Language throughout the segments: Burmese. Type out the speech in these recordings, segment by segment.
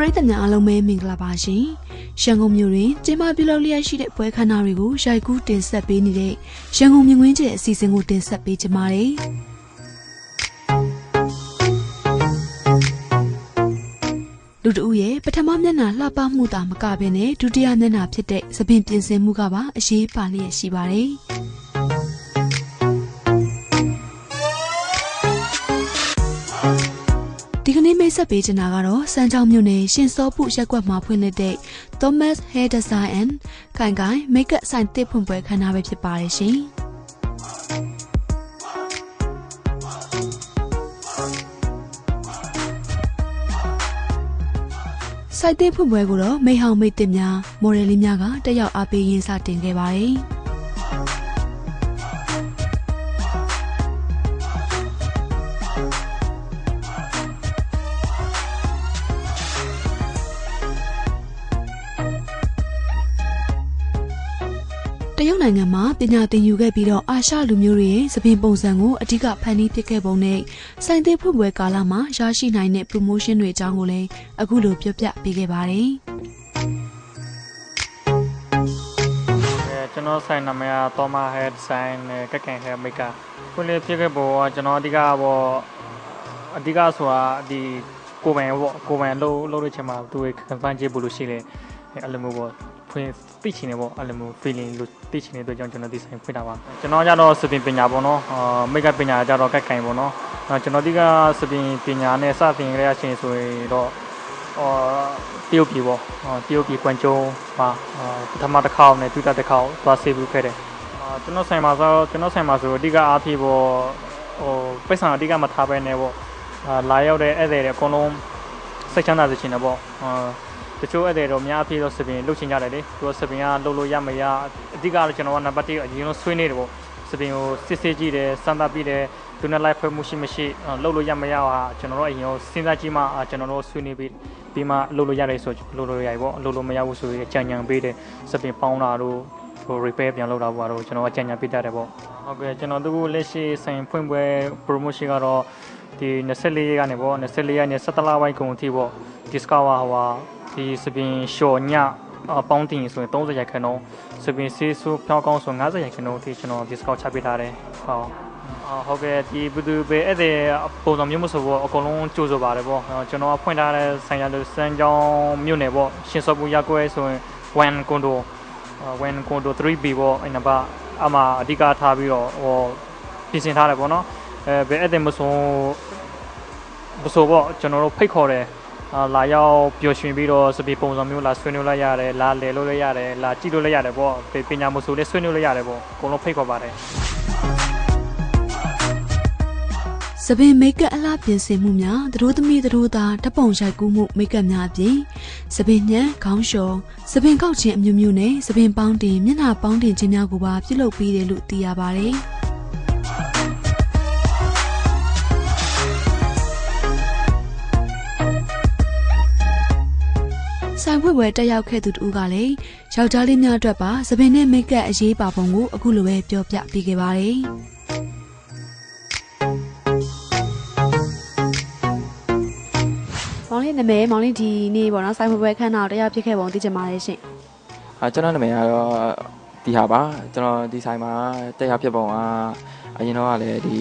ရိသတ်များအားလုံးပဲမင်္ဂလာပါရှင်။ရန်ကုန်မြို့တွင်ကျင်းပပြုလုပ်လျက်ရှိတဲ့ပွဲခန်းနာတွေကိုရိုက်ကူးတင်ဆက်ပေးနေတဲ့ရန်ကုန်မြင်ကွင်းကျဲအစီအစဉ်ကိုတင်ဆက်ပေးကြပါမယ်။လူတဦးရဲ့ပထမမျက်နှာလှပမှုသာမကဘဲနဲ့ဒုတိယမျက်နှာဖြစ်တဲ့သပင်ပြင်ဆင်မှုကပါအရေးပါလျက်ရှိပါတယ်။ဒီကနေ့မိတ်ဆက်ပေးချင်တာကတော့စမ်းချောင်းမြို့နယ်ရှင်စောပုရက်ကွက်မှာဖွင့်လှစ်တဲ့ Thomas Hair Design and ခိုင်ခိုင် Makeup ဆိုင်တစ်ဖွင့်ပွဲခန်းနာပဲဖြစ်ပါတယ်ရှင်။ဆိုင်တစ်ဖွင့်ပွဲကိုတော့မိဟောင်မိတ်တစ်များမော်ဒယ်လေးများကတက်ရောက်အားပေးရင်းစတင်ခဲ့ပါတယ်။တရုတ်နိုင်ငံမှာပညာသင်ယူခဲ့ပြီးတော့အာရှလူမျိုးတွေရဲ့သပင်ပုံစံကိုအဓိကဖန်တီးဖြစ်ခဲ့ပုံနဲ့ဆိုင်သေးဖွင့်ပွဲကာလမှာရရှိနိုင်တဲ့ promotion တွေအကြောင်းကိုလည်းအခုလိုပြောပြပေးခဲ့ပါတယ်။ကျွန်တော်ဆိုင်နာမည်က Thomas Hair Design နဲ့ Kakan Hair Makeup ခုလေးဖြစ်ခဲ့ပုံကကျွန်တော်အဓိကဆိုတာဒီကိုယ်ပိုင်ပေါ့ကိုယ်ပိုင်လုပ်လို့ချင်မှာသူ့ရဲ့ campaign ကြည့်ဖို့လို့ရှိလေအဲ့လိုမျိုးပေါ့ဖွင့်သိချင်တယ်ပေါ့အဲ့လိုမျိုး feeling လို့သိချင်တဲ့အတွက်ကြောင့်ကျွန်တော်ဒီဆိုင်ဖွင့်တာပါကျွန်တော်ကြတော့စပင်ပညာပေါ့နော်makeup ပညာကြတော့ကက်ခိုင်ပေါ့နော်ကျွန်တော်ဒီကစပင်ပညာနဲ့စတင်ကြရချင်းဆိုရင်တော့တရုတ်ပြည်ပေါ့တရုတ်ပြည်ကွမ်ကျုံမှာပထမတစ်ခေါက်နဲ့ဒုတိယတစ်ခေါက်သွားဆေးဘူးခဲ့တယ်ကျွန်တော်ဆိုင်မှာဆိုအဓိကအားဖြင့်ပေါ့ပိတ်ဆံအဓိကမထားပဲနဲ့ပေါ့လာရောက်တဲ့ဧည့်သည်တွေအကုန်လုံးစိတ်ချမ်းသာစေချင်တယ်ပေါ့တချို့အဲ့တဲ့တော့များအဖြစ်တော့စပင်လုတ်ချင်ကြတယ်လေသူကစပင်ကလုတ်လို့ရမရအဓိကတော့ကျွန်တော်ကနံပါတ်1အရင်ဆုံးဆွေးနေတယ်ပေါ့စပင်ကိုစစ်စစ်ကြည့်တယ်စမ်းသပ်ပြီးတယ်သူနဲ့လိုက်ဖွဲ့မှုရှိမရှိလုတ်လို့ရမရဟာကျွန်တော်တို့အရင်ဆုံးစဉ်းစားကြည့်မှကျွန်တော်တို့ဆွေးနေပြီးမှလုတ်လို့ရတယ်ဆိုလုတ်လို့ရပြီပေါ့လုတ်လို့မရဘူးဆိုရင်ကြံညံပေးတယ်စပင်ပေါင်းတာတို့ဟို repair ပြန်လုပ်တာပေါ့တော့ကျွန်တော်ကကြံညံပေးတတ်တယ်ပေါ့ဟုတ်ကဲ့ကျွန်တော်တို့လက်ရှိဆိုင်ဖွင့်ပွဲ promotion ကတော့ဒီ24ရက်ကနေပေါ့24ရက်နဲ့17လပိုင်းကုန်အထိပေါ့ discount ဟာဒီစပင်ရှော့ညပေါင်းတင်ဆိုရင်30ရာခိုင်နှုန်းစပင်ဆေးဆိုးဖြောင်းကောင်းဆို50ရာခိုင်နှုန်းအထိကျွန်တော် discount ချပေးထားတယ်ဟုတ်ကဲ့ဒီဘယ်သူပဲအဲ့ဒီပုံစံမျိုးမဆိုပေါ့အကုန်လုံးကြိုးဆိုပါတယ်ပေါ့ကျွန်တော်ဖွင့်ထားတဲ့ဆိုင်ရလို့စမ်းကြောင်းမြို့နယ်ပေါ့ရှင်စောပူရက်ကွဲဆိုရင်1 condo 3B ပေါ့အဲ့နံပါတ်အမှအဓိကထားပြီးတော့ပြင်ဆင်ထားတယ်ပေါ့နော်ဘယ်အဲ့ဒီမဆိုပေါ့ကျွန်တော်တို့ဖိတ်ခေါ်တယ်လာရောက်ပျော်ရွှင်ပြီးတော့စပီပုံစံမျိုးလာဆွေးနွေးလိုက်ရတယ်လာလဲလို့လည်းရတယ်လာကြည့်လို့လည်းရတယ်ပေါ့ပညာမဆိုလည်းဆွေးနွေးလို့ရတယ်ပေါ့အကုန်လုံးဖိတ်ခေါ်ပါတယ်စပင်မိတ်ကပ်အလားပြင်ဆင်မှုများသတို့သမီးသတို့သားဓပုံရိုက်ကူးမှုမိတ်ကပ်များအပြင်စပင်ညံခေါင်းလျှော်စပင်ကောက်ခြင်းအမျိုးမျိုးနဲ့စပင်ပေါင်းတင်မျက်နှာပေါင်းတင်ခြင်းများကိုပါပြုလုပ်ပေးတယ်လို့သိရပါတယ်ဆိုင်ဖွင့်ပွဲတက်ရောက်ခဲ့သူတူကလည်းယောက်ျားလေးများအတွက်ပါစပင်နဲ့မိတ်ကပ်အရေးပါပုံကိုအခုလိုပဲပြောပြပေးခဲ့ပါတယ်။မောင်လေးနာမည်မောင်လေးဒီနေ့ပေါ့နော်ဆိုင်ဖွင့်ပွဲခန်းနာတက်ရောက်ဖြစ်ခဲ့ပုံသိချင်ပါတယ်ရှင်။ကျွန်တော်နာမည်ကတော့ဒီဟာပါကျွန်တော်ဒီဆိုင်မှာတက်ရောက်ဖြစ်ပုံကအရင်တော့ကလည်းဒီ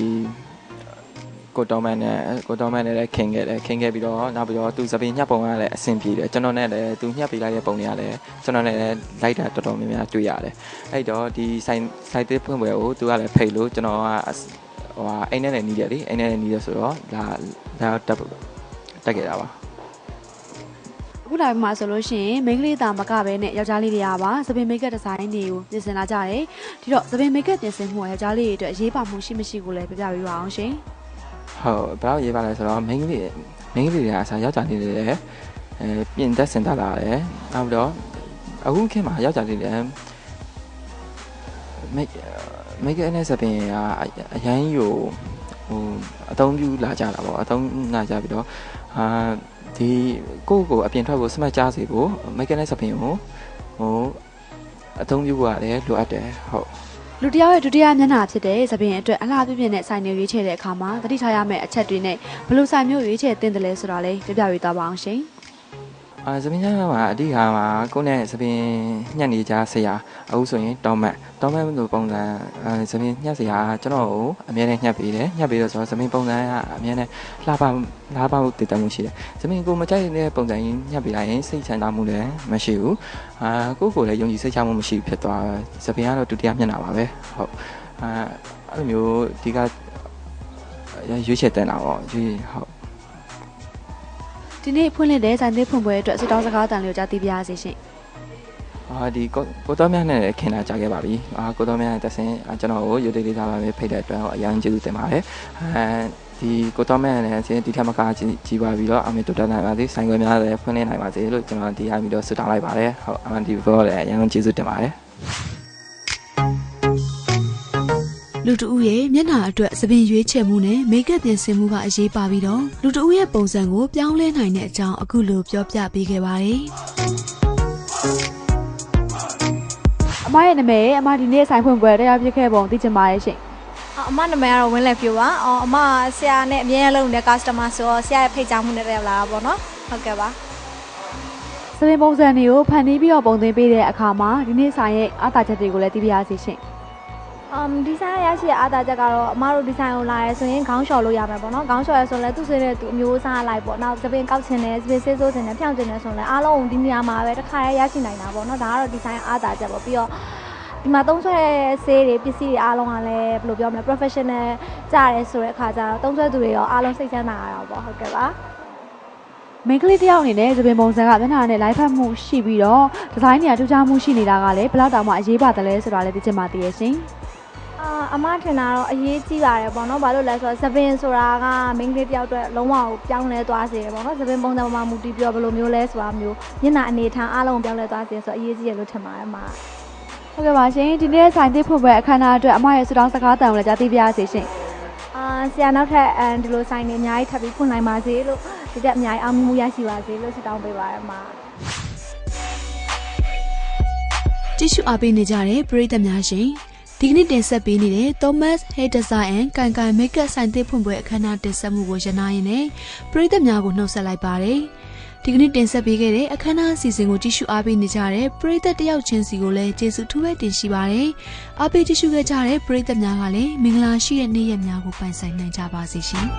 ကိုတော်မန်နဲ့လည်းခင်ခဲ့ပြီးတော့နောက်ပြီးတော့သူစပင်ညှပ်ပုံကလည်းအဆင်ပြေတယ်ကျွန်တော်နဲ့လည်းသူညှပ်ပေးလိုက်တဲ့ပုံတွေကလည်းကျွန်တော်နဲ့လည်းလိုက်တာတော်တော်များများတွေ့ရတယ်အဲ့တော့ဒီဆိုင်တစ်ဖွင့်ပွဲကိုသူကလည်းဖိတ်လို့ကျွန်တော်ကအိမ်နဲ့နီးတယ်လေအိမ်နဲ့နီးတယ်ဆိုတော့လာတက်ခဲ့တာပါအခုလာမှာဆိုလို့ရှိရင်မိန်းကလေးတာမကပဲနဲ့ယောက်ျားလေးတွေကပါစပင်မိတ်ကပ်ဒီဇိုင်းတွေကိုပြင်ဆင်လာကြတယ်ဒီတော့စပင်မိတ်ကပ်ပြင်ဆင်မှုယောက်ျားလေးတွေအတွက်အရေးပါမှုရှိမရှိကိုလည်းပြပြပေးပါအောင်ရှင်ဟုတ်ဘယ်တော့ရေးပါလဲဆိုတော့မိန်းကလေးတွေကအစားယောက်ျားလေးတွေလည်းပြင်သက်စင်တက်လာတယ်နောက်ပြီးတော့အခုခေတ်မှာယောက်ျားလေးတွေမိတ်ကနဲ့စပင်ကအရန်ယူအသုံးပြုလာကြတာပေါ့အသုံးလာကြပြီးတော့ဒီကိုအပြင်ထွက်ဖို့စမတ်ကြားစီဖို့မိတ်ကနဲ့စပင်ကိုအသုံးပြုဖို့ရတယ်လိုအပ်တယ်ဟုတ်လူတယောက်ရဲ့ဒုတိယမျက်နှာဖြစ်တဲ့သပင်အတွက်အလှပြည့်တဲ့ဆိုင်တွေရွေးချယ်တဲ့အခါမှာသတိထားရမယ့်အချက်တွေနဲ့ဘယ်လိုဆိုင်မျိုးရွေးချယ်သင့်တယ်လဲဆိုတာလည်းပြပြပေးသွားပါအောင်ရှင်။ စပင်းညာမှာအဓိကမှာကိုနဲ့စပင်းညက်နေကြဆရာအခုဆိုရင်တောင်းမတ်လို့ပုံစံစပင်းညက်ဆရာကျွန်တော်ကိုအမြဲတမ်းညက်ပေးတယ်ညက်ပေးတော့ဆိုတော့စပင်းပုံစံကအမြဲတမ်းလှပဖို့တည်တတ်မှုရှိတယ်စပင်းကိုမကြိုက်တဲ့ပုံစံကြီးညက်ပေးလိုက်ရင်စိတ်ချမ်းသာမှုလည်းမရှိဘူးကိုလည်းယုံကြည်စိတ်ချမှုမရှိဘူးဖြစ်သွားစပင်းကတော့ဒုတိယမျက်နှာပါပဲဟုတ်အဲ့လိုမျိုးဒီကရွေးချယ်တင်တာပေါ့ဟုတ်ဒီနေ့ဖွင့်လှစ်တဲ့ဆိုင်သစ်ဖွင့်ပွဲအတွက်စတောင်းစကားတန်လေးကိုကြားသိပြရစီရှင်ဒီကိုတော်မြတ်နဲ့ခင်လာကြခဲ့ပါပြီကိုတော်မြတ်နဲ့တက်ဆင်းကျွန်တော်ကိုရုပ်သေးလေးသားပါပဲဖိတ်တဲ့အတွက်အရင်ကျေးဇူးတင်ပါတယ်ဒီကိုတော်မြတ်နဲ့ဆင်းဒီထက်မကကြီးပါပြီးတော့အမေတို့တက်နိုင်ပါစေဆိုင်ခွဲများလည်းဖွင့်လှစ်နိုင်ပါစေလို့ကျွန်တော်ဒီအားပြီးတော့ဆုတောင်းလိုက်ပါတယ်ဟုတ်ဒီဘောလည်းအရင်ကျေးဇူးတင်ပါတယ်လူတဦးရဲ့မျက်နှာအတွက်သပင်ရွေးချယ်မှုနဲ့မိတ်ကပ်ပြင်ဆင်မှုကအရေးပါပြီးတော့လူတဦးရဲ့ပုံစံကိုပြောင်းလဲနိုင်တဲ့အကြောင်းအခုလိုပြောပြပေးခဲ့ပါတယ်။အမရဲ့နာမည်အမဒီနေ့ဆိုင်ဖွင့်ပွဲတရားပြခဲ့ပုံသိချင်ပါရဲ့ရှင်။အမနာမည်ကတော့ဝင်းလက်ပြိုပါ။အမဆရာနဲ့အမြဲတမ်းလုပ်နေတဲ့ customer ဆိုတော့ဆရာရဲ့ဖိတ်ကြားမှုနဲ့တက်လာတာပေါ့နော်။ဟုတ်ကဲ့ပါ။သပင်ပုံစံတွေကိုဖန်တီးပြီးတော့ပုံသွင်းပေးတဲ့အခါမှာဒီနေ့ဆိုင်ရဲ့အားသာချက်တွေကိုလည်းသိပြရစီရှင်။ဒီဇိုင်းရရှိတဲ့အားသာချက်ကတော့အမတို့ဒီဇိုင်းကိုလာရဲဆိုရင်ခေါင်းလျှော်လို့ရမှာပေါ့နော်ခေါင်းလျှော်ရဲဆိုရင်လည်းသူ့ဆွေးတဲ့သူအမျိုးအစားလိုက်ပေါ့နောက်သပင်ကောက်ချင်တယ်သပင်ဆေးဆိုးချင်တယ်ဖြောင်းချင်တယ်ဆိုရင်လည်းအားလုံးဒီနေရာမှာပဲတစ်ခါရရှိနိုင်တာပေါ့နော်ဒါကတော့ဒီဇိုင်းအားသာချက်ပေါ့ပြီးတော့ဒီမှာသုံးဆွဲတဲ့ဆေးတွေပစ္စည်းတွေအားလုံးကလည်းဘယ်လိုပြောမလဲ professional ကြရဲဆိုတဲ့အခါကျတော့သုံးဆွဲသူတွေရောအားလုံးစိတ်ချမ်းသာရတာပေါ့ဟုတ်ကဲ့ပါမိန်းကလေးတယောက်အနေနဲ့သပင်ပုံစံကမျက်နှာနဲ့လိုက်ဖက်မှုရှိပြီးတော့ဒီဇိုင်းတွေကထူးခြားမှုရှိနေတာကလည်းဘယ်လောက်တောင်မှအရေးပါတယ်လဲဆိုတာလည်းသိချင်ပါသေးရဲ့ရှင်အမထင်တာတော့အရေးကြီးပါတယ်ပေါ့နော်ဘာလို့လဲဆိုတော့သပင်ဆိုတာကမိန်းကလေးတယောက်အတွက်လုံးဝပြောင်းလဲသွားစေတယ်ပေါ့နော်သပင်ပုံစံပေါ်မှာမူတည်ပြီးတော့ဘယ်လိုမျိုးလဲဆိုတာမျိုးမျက်နှာအနေထားအားလုံးပြောင်းလဲသွားစေဆိုတော့အရေးကြီးတယ်လို့ထင်ပါတယ်အမဟုတ်ကဲ့ပါရှင်ဒီနေ့ဆိုင်သစ်ဖွင့်ပွဲအခမ်းအနားအတွက်အမရဲ့ဆုတောင်းစကားတန်ကိုလည်းကြားသိပြရစေရှင်ဆရာနောက်ထပ်ဒီလိုဆိုင်တွေအများကြီးထပ်ပြီးဖွင့်နိုင်ပါစေလို့ဒီတက်အများကြီးအောင်မြင်မှုရရှိပါစေလို့ဆုတောင်းပေးပါတယ်အမကြည့်ရှုအားပေးနေကြတဲ့ပရိသတ်များရှင်ဒီကနေ့တင်ဆက်ပေးနေတဲ့ Thomas Hair Design ကန် Makeup ဆိုင်သစ်ဖွင့်ပွဲအခမ်းအနားတင်ဆက်မှုကိုရနာရင်နဲ့ပရိသတ်များကိုနှုတ်ဆက်လိုက်ပါတယ်။ဒီကနေ့တင်ဆက်ပေးခဲ့တဲ့အခမ်းအနားအစီအစဉ်ကိုကြည့်ရှုအားပေးနေကြတဲ့ပရိသတ်တယောက်ချင်းစီကိုလည်းကျေးဇူးထူးပဲတင်ရှိပါတယ်။အားပေးကြည့်ရှုခဲ့ကြတဲ့ပရိသတ်များကလည်းမင်္ဂလာရှိတဲ့နေ့ရက်များကိုပိုင်ဆိုင်နိုင်ကြပါစေရှင်။